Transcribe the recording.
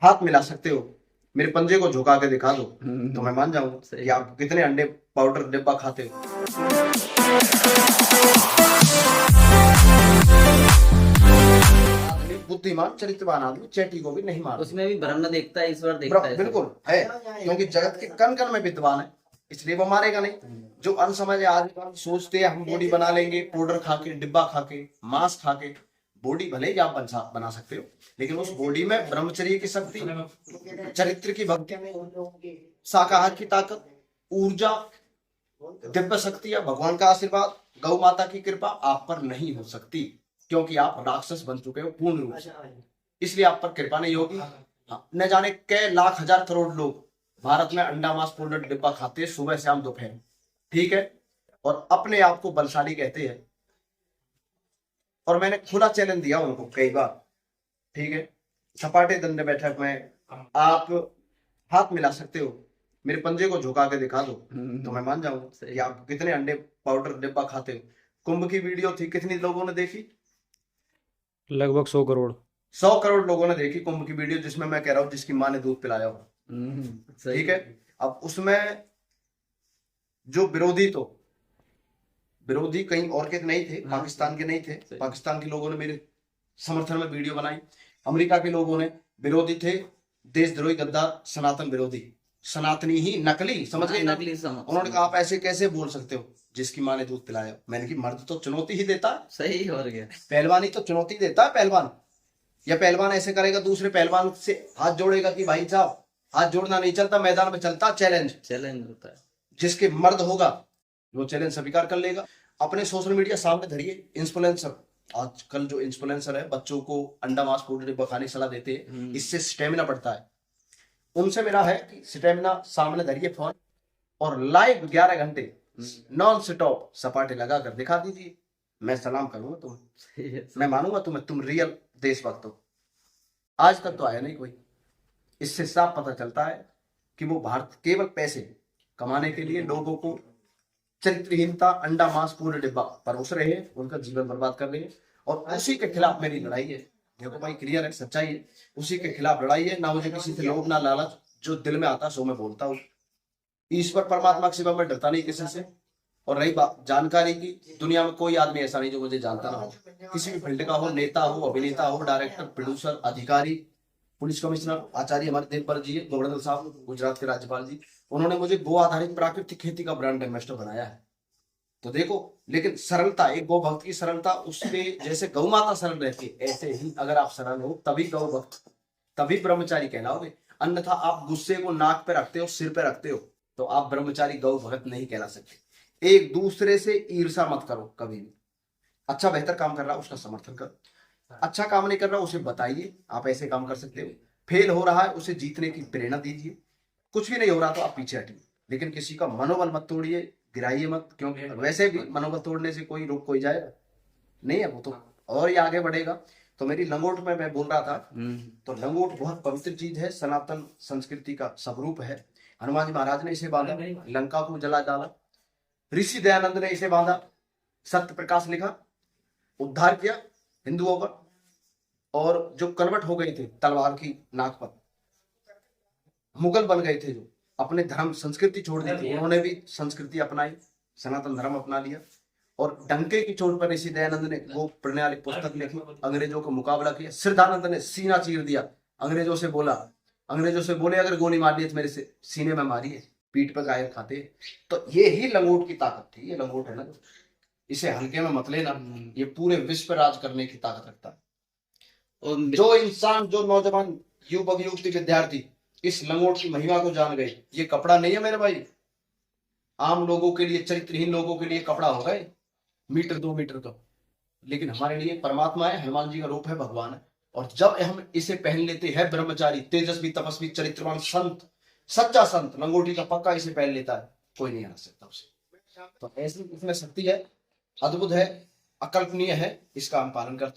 हाथ मिला सकते हो, मेरे पंजे को झुका के दिखा दो तो मैं मान जाऊंगा कि आप कितने अंडे पाउडर डिब्बा खाते हो। आदमी बुद्धिमान चरित्रवान आदमी चैटी को भी नहीं मारता। उसमें भी ब्रह्म देखता है, ईश्वर देखता है। बिल्कुल है, क्योंकि जगत के कण कण में विद्वान है, इसलिए वो मारेगा नहीं। जो अनसमझ आदमी सोचते हैं हम बॉडी बना लेंगे पाउडर खा के, डिब्बा खा के, मांस खा के, बॉडी भले ही आप बना सकते हो, लेकिन उस बॉडी में ब्रह्मचर्य की शक्ति, चरित्र की भक्ति, शाकाहार की ताकत, ऊर्जा, दिव्य शक्ति या भगवान का आशीर्वाद, गौ माता की कृपा आप पर नहीं हो सकती, क्योंकि आप राक्षस बन चुके हो पूर्ण रूप से, इसलिए आप पर कृपा नहीं होगी। हाँ, न जाने कै लाख हजार करोड़ लोग भारत में अंडा मांस पाउडर डिब्बा खाते हैं सुबह शाम दोपहर, ठीक है, और अपने आप को बलशाली कहते हैं। और मैंने खुला चैलेंज दिया उनको कई बार, ठीक है, सपाटे दंड बैठक में आप हाथ मिला सकते हो, मेरे पंजे को झुका के दिखा दो तो मैं मान जाऊंगा कि आप कितने अंडे पाउडर डिब्बा खाते हो। कुंभ की वीडियो थी, कितनी लोगों ने देखी? लगभग 100 करोड़। 100 करोड़ लोगों ने देखी कुंभ की वीडियो, जिसमें मैं कह रहा हूँ जिसकी माँ ने दूध पिलाया हो, ठीक है। अब उसमें जो विरोधी कहीं और के नहीं थे, पाकिस्तान के नहीं थे, पाकिस्तान के लोगों ने मेरे समर्थन में वीडियो बनाई, अमेरिका के लोगों ने विरोधी थे, देशद्रोही, गद्दार, सनातन विरोधी, सनातनी ही नकली, समझ गए? नकली उन्होंने कहा आप ऐसे कैसे बोल सकते हो जिसकी माँ ने दूध पिलाया? मैंने कहा मर्द तो चुनौती ही देता है, सही हो गया, पहलवानी तो चुनौती देता है पहलवान, या पहलवान ऐसे करेगा दूसरे पहलवान से हाथ जोड़ेगा कि भाई साहब हाथ जोड़ना नहीं चलता, मैदान में चलता चैलेंज होता है। जिसके मर्द होगा वो चैलेंज स्वीकार कर लेगा। अपने सोशल मीडिया सामने धरिए, इन्फ्लुएंसर, आजकल जो इन्फ्लुएंसर है बच्चों को अंडा मांस पाउडर डिब्बा खाने की सलाह देते हैं, इससे स्टेमिना बढ़ता है। उनसे मेरा है कि स्टेमिना सामने धरिए फोन और लाइव 11 घंटे नॉन स्टॉप सपाटे लगा कर दिखा दीजिए, मैं सलाम करूंगा तुम्हें, मैं मानूंगा तुम्हें, तुम रियल देशभक्त हो। आज तक तो आया नहीं कोई। इससे साफ पता चलता है कि वो भारत केवल पैसे कमाने के लिए लोगों को चरित्रहीनता, अंडा मांस पूरे डिब्बा परोस रहे हैं, उनका जीवन बर्बाद कर रहे हैं, और उसी के खिलाफ मेरी लड़ाई है। देखो भाई, क्लियर है, सच्चाई है, उसी के खिलाफ लड़ाई है। ना मुझे किसी से लोभ ना लालच, जो दिल में आता सो मैं बोलता हूँ। ईश्वर परमात्मा के सिवा मैं डरता नहीं किसी से। और रही बात जानकारी की, दुनिया में कोई आदमी ऐसा नहीं जो मुझे जानता ना हो, किसी भी फील्ड का हो, नेता हो, अभिनेता हो, डायरेक्टर, प्रोड्यूसर, अधिकारी, पुलिस कमिश्नर, आचार्य हमारे देवपर जी, गवर्नर साहब, गुजरात के राज्यपाल जी, उन्होंने मुझे गो आधारित प्राकृतिक खेती का ब्रांड एम्बेसडर बनाया है। तो देखो, लेकिन सरलता, एक गौ भक्त की सरलता, उसपे जैसे गौ माता सरल रहती है, ऐसे ही अगर आप सरल हो तभी गौ भक्त, तभी ब्रह्मचारी कहलाओगे। अन्यथा आप गुस्से को नाक पे रखते हो, सिर पे रखते हो, तो आप ब्रह्मचारी गौ भक्त नहीं कहला सकते। एक दूसरे से ईर्षा मत करो कभी भी। अच्छा बेहतर काम कर रहा है उसका समर्थन करो, अच्छा काम नहीं कर रहा उसे बताइए आप ऐसे काम कर सकते हो। फेल हो रहा है उसे जीतने की प्रेरणा दीजिए। कुछ भी नहीं हो रहा तो आप पीछे हटिए, लेकिन किसी का मनोबल मत तोड़िए, गिराइए मत, क्योंकि वैसे भी मनोबल तोड़ने से कोई रोक कोई जाएगा नहीं है, वो तो और ही आगे बढ़ेगा। तो मेरी लंगोट में मैं बोल रहा था, तो लंगोट बहुत पवित्र चीज है, सनातन संस्कृति का स्वरूप है। हनुमान जी महाराज ने इसे बांधा, लंका को जला डाला, ऋषि दयानंद ने इसे बांधा, सत्य प्रकाश लिखा, उद्धार किया हिंदुओं का। और जो कन्वर्ट हो गए थे तलवार की नाक पर, मुगल बन गए थे, जो अपने धर्म संस्कृति छोड़ दी थी, उन्होंने भी संस्कृति अपनाई, सनातन धर्म अपना लिया। और डंके की चोट पर ऋषि दयानंद ने वो प्रणाली पुस्तक लिखी, अंग्रेजों का मुकाबला किया। सिद्धानंद ने सीना चीर दिया, अंग्रेजों से बोले अगर गोली मारनी है तो मेरे से सीने में मारिए, पीठ पर गायर खाते। तो ये ही लंगोट की ताकत थी, ये लंगोट है ना, इसे हल्के में मत लेना, ये पूरे विश्व पर राज करने की ताकत रखता है। और जो इंसान, जो नौजवान, युवक, युवती, विद्यार्थी इस लंगोट की महिमा को जान गए, ये कपड़ा नहीं है मेरे भाई, आम लोगों के लिए, चरित्रहीन लोगों के लिए कपड़ा हो गए मीटर 2 मीटर का, लेकिन हमारे लिए परमात्मा है, हनुमान जी का रूप है, भगवान है। और जब हम इसे पहन लेते हैं, ब्रह्मचारी, तेजस्वी, तपस्वी, चरित्रवान संत, सच्चा संत लंगोटी का पक्का इसे पहन लेता है, कोई नहीं हरा सकता उसे। तो ऐसी इसमें शक्ति है, अद्भुत है, अकल्पनीय है, इसका हम पालन करते हैं।